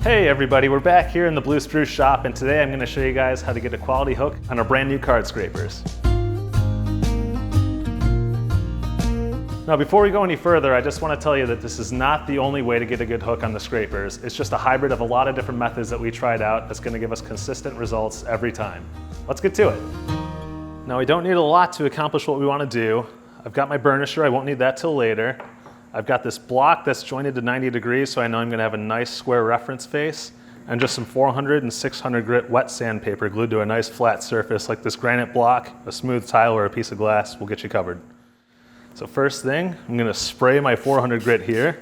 Hey everybody, we're back here in the Blue Spruce shop, and today I'm going to show you guys how to get a quality hook on our brand new card scrapers. Now before we go any further, I just want to tell you that this is not the only way to get a good hook on the scrapers. It's just a hybrid of a lot of different methods that we tried out that's going to give us consistent results every time. Let's get to it. Now we don't need a lot to accomplish what we want to do. I've got my burnisher, I won't need that till later. I've got this block that's jointed to 90 degrees, so I know I'm going to have a nice square reference face, and just some 400 and 600 grit wet sandpaper glued to a nice flat surface like this granite block, a smooth tile, or a piece of glass will get you covered. So first thing, I'm going to spray my 400 grit here,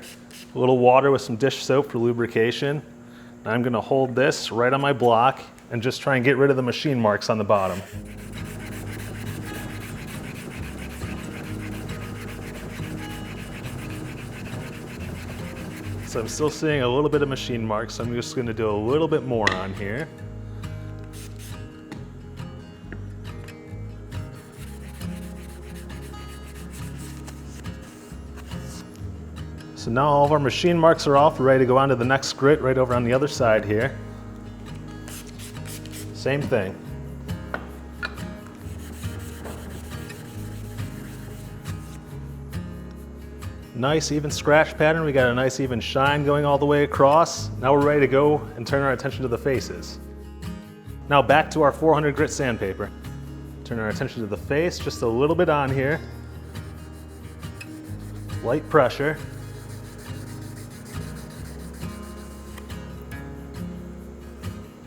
a little water with some dish soap for lubrication. Now I'm going to hold this right on my block and just try and get rid of the machine marks on the bottom. So I'm still seeing a little bit of machine marks, so I'm just going to do a little bit more on here. So now all of our machine marks are off, we're ready to go on to the next grit right over on the other side here. Same thing. Nice even scratch pattern, we got a nice even shine going all the way across. Now we're ready to go and turn our attention to the faces. Now back to our 400 grit sandpaper. Turn our attention to the face, just a little bit on here. Light pressure.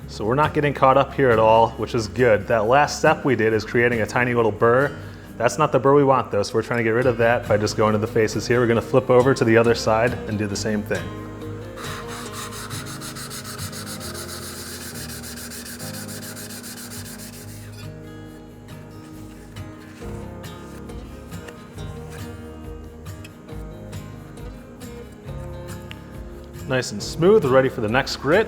So we're not getting caught up here at all, which is good. That last step we did is creating a tiny little burr. That's not the burr we want though, so we're trying to get rid of that by just going to the faces here. We're going to flip over to the other side and do the same thing. Nice and smooth, we're ready for the next grit.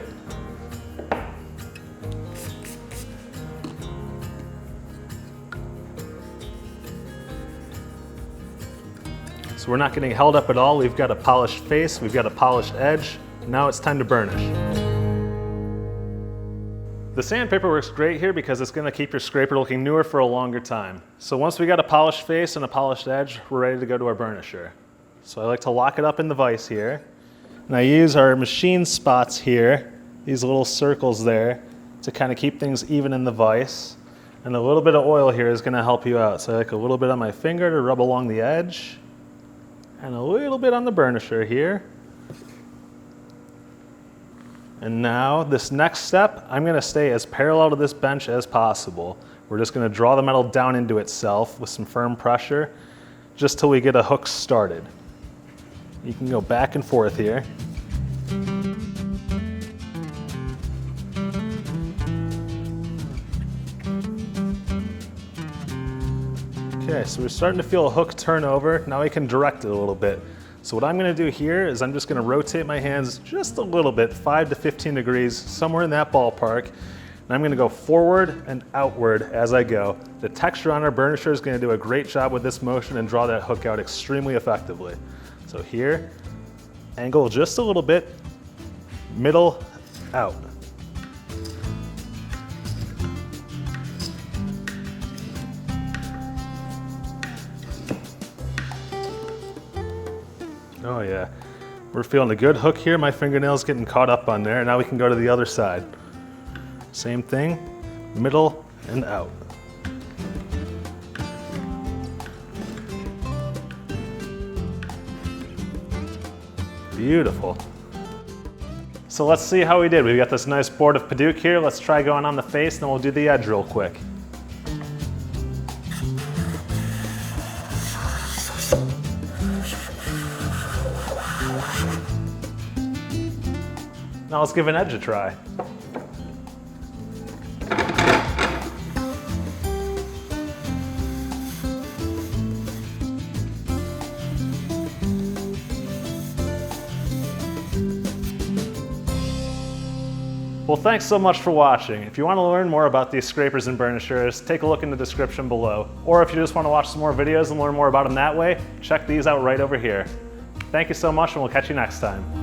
So we're not getting held up at all. We've got a polished face, we've got a polished edge. Now it's time to burnish. The sandpaper works great here because it's going to keep your scraper looking newer for a longer time. So once we got a polished face and a polished edge, we're ready to go to our burnisher. So I like to lock it up in the vise here. And I use our machine spots here, these little circles there, to kind of keep things even in the vise. And a little bit of oil here is going to help you out. So I like a little bit on my finger to rub along the edge. And a little bit on the burnisher here. And now this next step, I'm going to stay as parallel to this bench as possible. We're just going to draw the metal down into itself with some firm pressure, just till we get a hook started. You can go back and forth here. Okay, so we're starting to feel a hook turn over. Now we can direct it a little bit. So what I'm going to do here is I'm just going to rotate my hands just a little bit, 5 to 15 degrees, somewhere in that ballpark. And I'm going to go forward and outward as I go. The texture on our burnisher is going to do a great job with this motion and draw that hook out extremely effectively. So here, angle just a little bit, middle, out. Oh yeah, we're feeling a good hook here. My fingernail's getting caught up on there. Now we can go to the other side. Same thing, middle and out. Beautiful. So let's see how we did. We've got this nice board of Padauk here. Let's try going on the face, then we'll do the edge real quick. Now let's give an edge a try. Well, thanks so much for watching. If you want to learn more about these scrapers and burnishers, take a look in the description below. Or if you just want to watch some more videos and learn more about them that way, check these out right over here. Thank you so much, and we'll catch you next time.